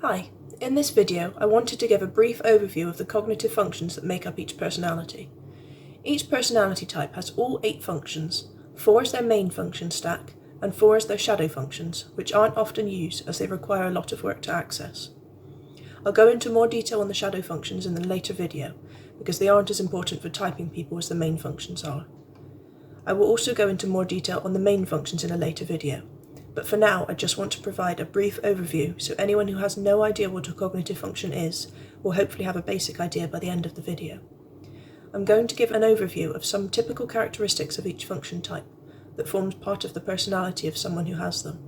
Hi, in this video I wanted to give a brief overview of the cognitive functions that make up each personality. Each personality type has all 8 functions, 4 as their main function stack and 4 as their shadow functions, which aren't often used as they require a lot of work to access. I'll go into more detail on the shadow functions in a later video, because they aren't as important for typing people as the main functions are. I will also go into more detail on the main functions in a later video, but for now I just want to provide a brief overview so anyone who has no idea what a cognitive function is will hopefully have a basic idea by the end of the video. I'm going to give an overview of some typical characteristics of each function type that forms part of the personality of someone who has them.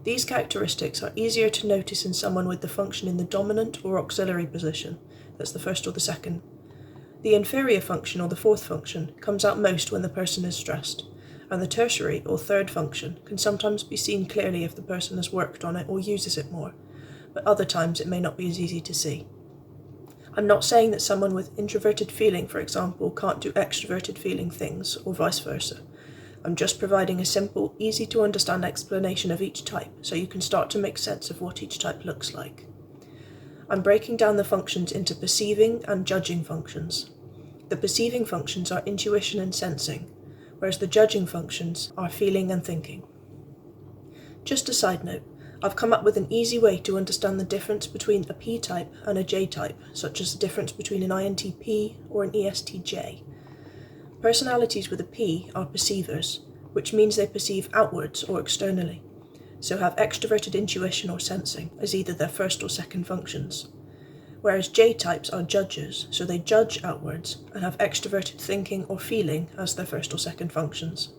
These characteristics are easier to notice in someone with the function in the dominant or auxiliary position, that's the first or the second. The inferior function or the fourth function comes out most when the person is stressed, and the tertiary or third function can sometimes be seen clearly if the person has worked on it or uses it more, but other times it may not be as easy to see. I'm not saying that someone with introverted feeling, for example, can't do extroverted feeling things, or vice versa. I'm just providing a simple, easy to understand explanation of each type so you can start to make sense of what each type looks like. I'm breaking down the functions into perceiving and judging functions. The perceiving functions are intuition and sensing, whereas the judging functions are feeling and thinking. Just a side note, I've come up with an easy way to understand the difference between a P-type and a J-type, such as the difference between an INTP or an ESTJ. Personalities with a P are perceivers, which means they perceive outwards or externally, so have extraverted intuition or sensing as either their first or second functions. Whereas J-types are judges, so they judge outwards and have extraverted thinking or feeling as their first or second functions.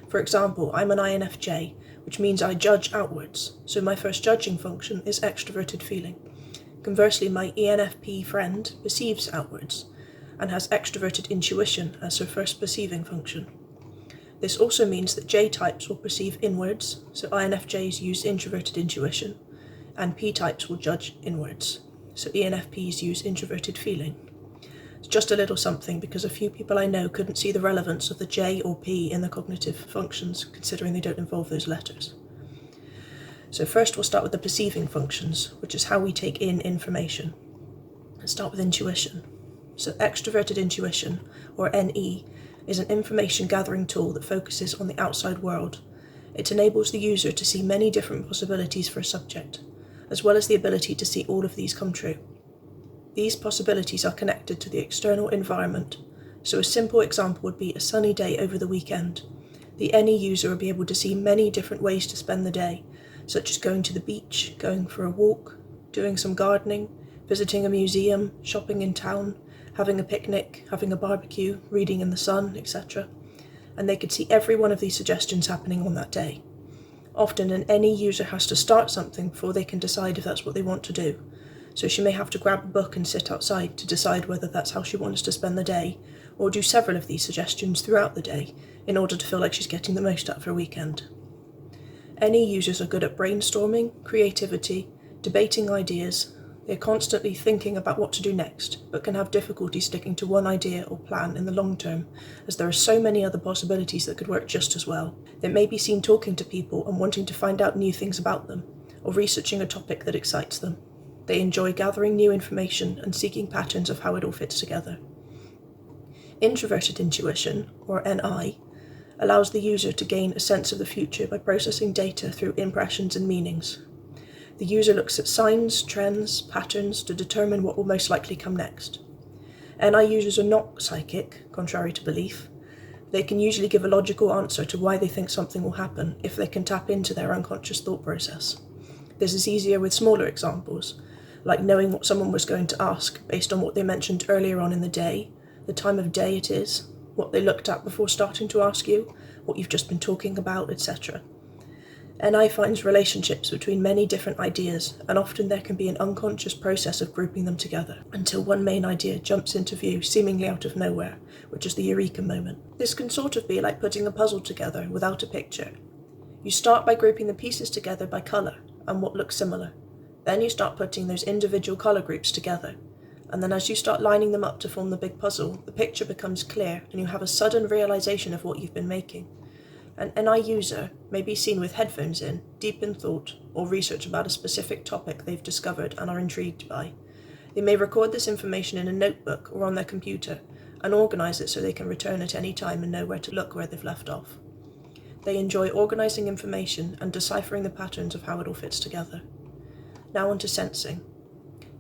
For example, I'm an INFJ, which means I judge outwards, so my first judging function is extraverted feeling. Conversely, my ENFP friend perceives outwards and has extraverted intuition as her first perceiving function. This also means that J-types will perceive inwards, so INFJs use introverted intuition, and P-types will judge inwards, so ENFPs use introverted feeling. It's just a little something because a few people I know couldn't see the relevance of the J or P in the cognitive functions, considering they don't involve those letters. So first we'll start with the perceiving functions, which is how we take in information. Let's start with intuition. So extraverted intuition, or NE, is an information gathering tool that focuses on the outside world. It enables the user to see many different possibilities for a subject, as well as the ability to see all of these come true. These possibilities are connected to the external environment, so a simple example would be a sunny day over the weekend. The NE user will be able to see many different ways to spend the day, such as going to the beach, going for a walk, doing some gardening, visiting a museum, shopping in town, having a picnic, having a barbecue, reading in the sun, etc. And they could see every one of these suggestions happening on that day. Often an NE user has to start something before they can decide if that's what they want to do. So she may have to grab a book and sit outside to decide whether that's how she wants to spend the day, or do several of these suggestions throughout the day in order to feel like she's getting the most out of her weekend. NE users are good at brainstorming, creativity, debating ideas. They're constantly thinking about what to do next, but can have difficulty sticking to one idea or plan in the long term, as there are so many other possibilities that could work just as well. They may be seen talking to people and wanting to find out new things about them, or researching a topic that excites them. They enjoy gathering new information and seeking patterns of how it all fits together. Introverted intuition, or NI, allows the user to gain a sense of the future by processing data through impressions and meanings. The user looks at signs, trends, patterns to determine what will most likely come next. NI users are not psychic, contrary to belief. They can usually give a logical answer to why they think something will happen if they can tap into their unconscious thought process. This is easier with smaller examples, like knowing what someone was going to ask based on what they mentioned earlier on in the day, the time of day it is, what they looked at before starting to ask you, what you've just been talking about, etc. NI finds relationships between many different ideas, and often there can be an unconscious process of grouping them together until one main idea jumps into view seemingly out of nowhere, which is the eureka moment. This can sort of be like putting a puzzle together without a picture. You start by grouping the pieces together by colour and what looks similar. Then you start putting those individual colour groups together, and then as you start lining them up to form the big puzzle, the picture becomes clear and you have a sudden realisation of what you've been making. An NI user may be seen with headphones in, deep in thought, or research about a specific topic they've discovered and are intrigued by. They may record this information in a notebook or on their computer and organise it so they can return at any time and know where to look where they've left off. They enjoy organising information and deciphering the patterns of how it all fits together. Now on to sensing.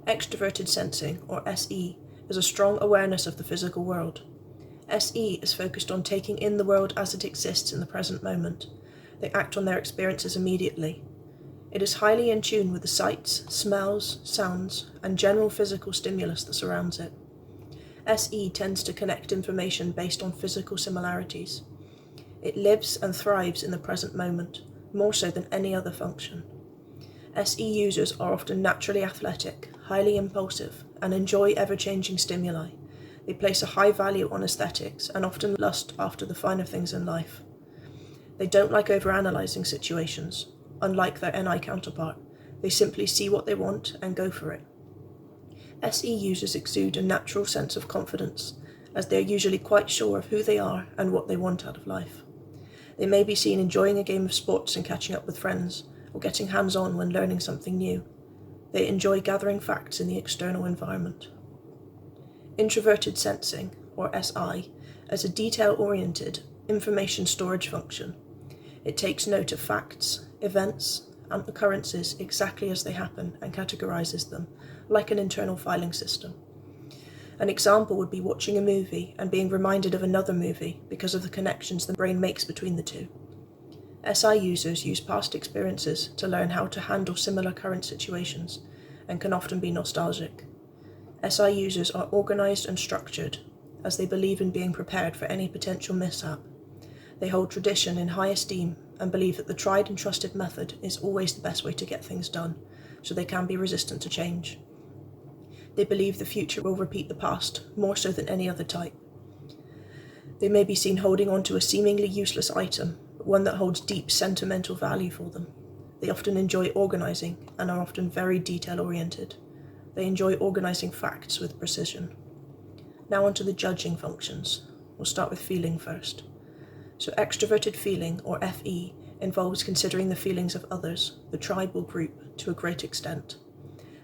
Extraverted sensing, or SE, is a strong awareness of the physical world. SE is focused on taking in the world as it exists in the present moment. They act on their experiences immediately. It is highly in tune with the sights, smells, sounds, and general physical stimulus that surrounds it. SE tends to connect information based on physical similarities. It lives and thrives in the present moment, more so than any other function. SE users are often naturally athletic, highly impulsive, and enjoy ever-changing stimuli. They place a high value on aesthetics and often lust after the finer things in life. They don't like overanalyzing situations. Unlike their NI counterpart, they simply see what they want and go for it. SE users exude a natural sense of confidence, as they are usually quite sure of who they are and what they want out of life. They may be seen enjoying a game of sports and catching up with friends, or getting hands-on when learning something new. They enjoy gathering facts in the external environment. Introverted sensing, or SI, is a detail-oriented information storage function. It takes note of facts, events, and occurrences exactly as they happen and categorizes them, like an internal filing system. An example would be watching a movie and being reminded of another movie because of the connections the brain makes between the two. SI users use past experiences to learn how to handle similar current situations and can often be nostalgic. SI users are organized and structured, as they believe in being prepared for any potential mishap. They hold tradition in high esteem and believe that the tried and trusted method is always the best way to get things done, so they can be resistant to change. They believe the future will repeat the past, more so than any other type. They may be seen holding on to a seemingly useless item, but one that holds deep sentimental value for them. They often enjoy organising and are often very detail-oriented. They enjoy organising facts with precision. Now onto the judging functions. We'll start with feeling first. So extroverted feeling, or FE, involves considering the feelings of others, the tribe or group, to a great extent.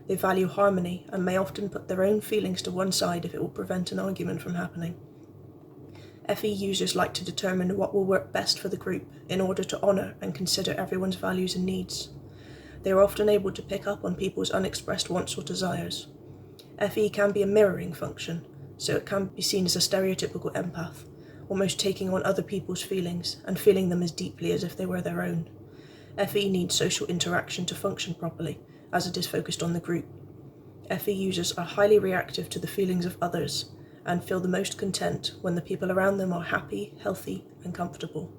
They value harmony and may often put their own feelings to one side if it will prevent an argument from happening. FE users like to determine what will work best for the group in order to honour and consider everyone's values and needs. They are often able to pick up on people's unexpressed wants or desires. FE can be a mirroring function, so it can be seen as a stereotypical empath, almost taking on other people's feelings and feeling them as deeply as if they were their own. FE needs social interaction to function properly, as it is focused on the group. FE users are highly reactive to the feelings of others and feel the most content when the people around them are happy, healthy, and comfortable.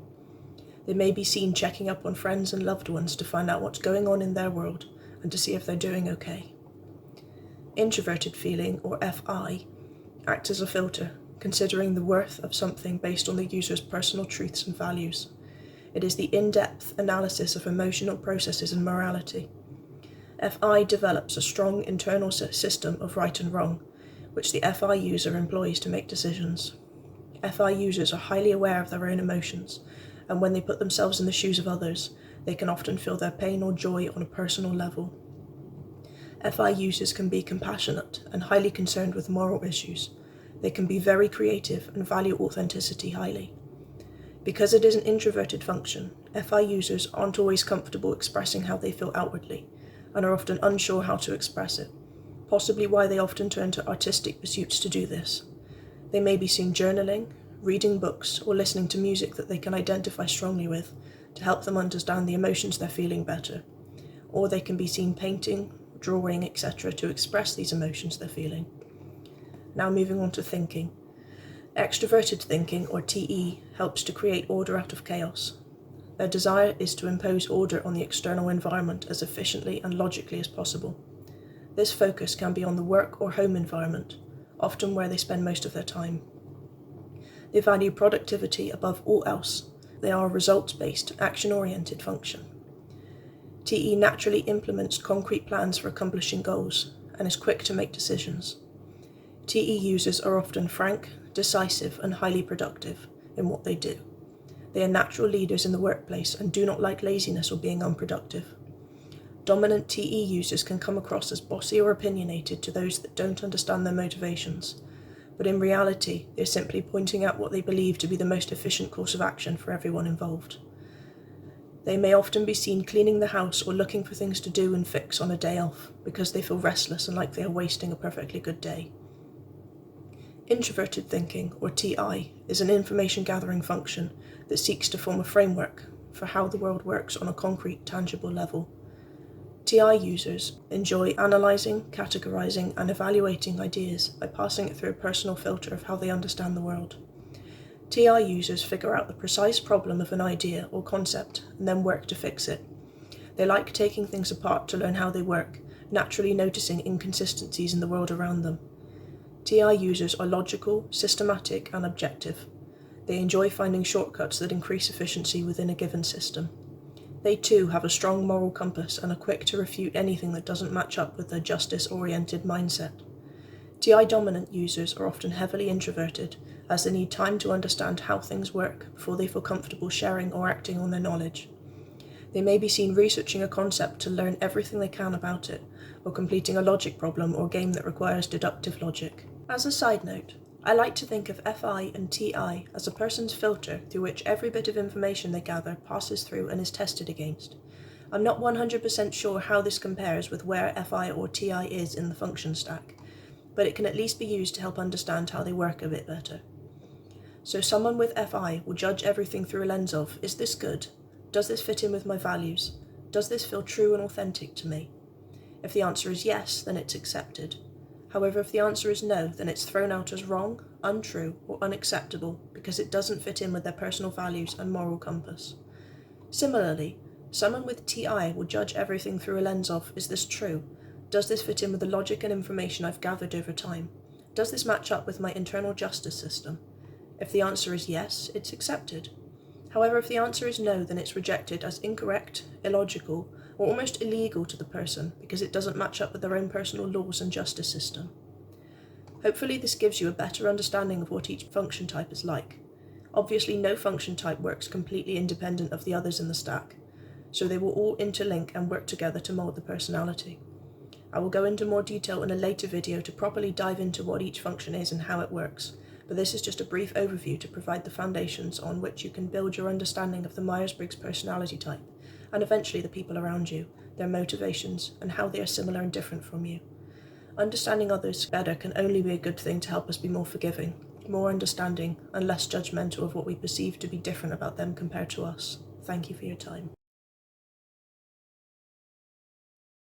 They may be seen checking up on friends and loved ones to find out what's going on in their world and to see if they're doing okay. Introverted feeling, or FI, acts as a filter, considering the worth of something based on the user's personal truths and values. It is the in-depth analysis of emotional processes and morality. FI develops a strong internal system of right and wrong, which the FI user employs to make decisions. FI users are highly aware of their own emotions, and when they put themselves in the shoes of others, they can often feel their pain or joy on a personal level. FI users can be compassionate and highly concerned with moral issues. They can be very creative and value authenticity highly. Because it is an introverted function, FI users aren't always comfortable expressing how they feel outwardly, and are often unsure how to express it, possibly why they often turn to artistic pursuits to do this. They may be seen journaling, reading books, or listening to music that they can identify strongly with to help them understand the emotions they're feeling better. Or they can be seen painting, drawing, etc. to express these emotions they're feeling. Now moving on to thinking. Extraverted thinking, or TE, helps to create order out of chaos. Their desire is to impose order on the external environment as efficiently and logically as possible. This focus can be on the work or home environment, often where they spend most of their time. They value productivity above all else. They are a results-based, action-oriented function. TE naturally implements concrete plans for accomplishing goals and is quick to make decisions. TE users are often frank, decisive, and highly productive in what they do. They are natural leaders in the workplace and do not like laziness or being unproductive. Dominant TE users can come across as bossy or opinionated to those that don't understand their motivations, but in reality, they're simply pointing out what they believe to be the most efficient course of action for everyone involved. They may often be seen cleaning the house or looking for things to do and fix on a day off because they feel restless and like they are wasting a perfectly good day. Introverted thinking, or TI, is an information gathering function that seeks to form a framework for how the world works on a concrete, tangible level. TI users enjoy analysing, categorising and evaluating ideas by passing it through a personal filter of how they understand the world. TI users figure out the precise problem of an idea or concept and then work to fix it. They like taking things apart to learn how they work, naturally noticing inconsistencies in the world around them. TI users are logical, systematic and objective. They enjoy finding shortcuts that increase efficiency within a given system. They too have a strong moral compass and are quick to refute anything that doesn't match up with their justice-oriented mindset. TI dominant users are often heavily introverted, as they need time to understand how things work before they feel comfortable sharing or acting on their knowledge. They may be seen researching a concept to learn everything they can about it, or completing a logic problem or game that requires deductive logic. As a side note, I like to think of FI and TI as a person's filter through which every bit of information they gather passes through and is tested against. I'm not 100% sure how this compares with where FI or TI is in the function stack, but it can at least be used to help understand how they work a bit better. So someone with FI will judge everything through a lens of, is this good? Does this fit in with my values? Does this feel true and authentic to me? If the answer is yes, then it's accepted. However, if the answer is no, then it's thrown out as wrong, untrue, or unacceptable because it doesn't fit in with their personal values and moral compass. Similarly, someone with TI will judge everything through a lens of, is this true? Does this fit in with the logic and information I've gathered over time? Does this match up with my internal justice system? If the answer is yes, it's accepted. However, if the answer is no, then it's rejected as incorrect, illogical, or almost illegal to the person because it doesn't match up with their own personal laws and justice system. Hopefully this gives you a better understanding of what each function type is like. Obviously no function type works completely independent of the others in the stack, so they will all interlink and work together to mould the personality. I will go into more detail in a later video to properly dive into what each function is and how it works, but this is just a brief overview to provide the foundations on which you can build your understanding of the Myers Briggs personality type, and eventually the people around you, their motivations, and how they are similar and different from you. Understanding others better can only be a good thing to help us be more forgiving, more understanding, and less judgmental of what we perceive to be different about them compared to us. Thank you for your time.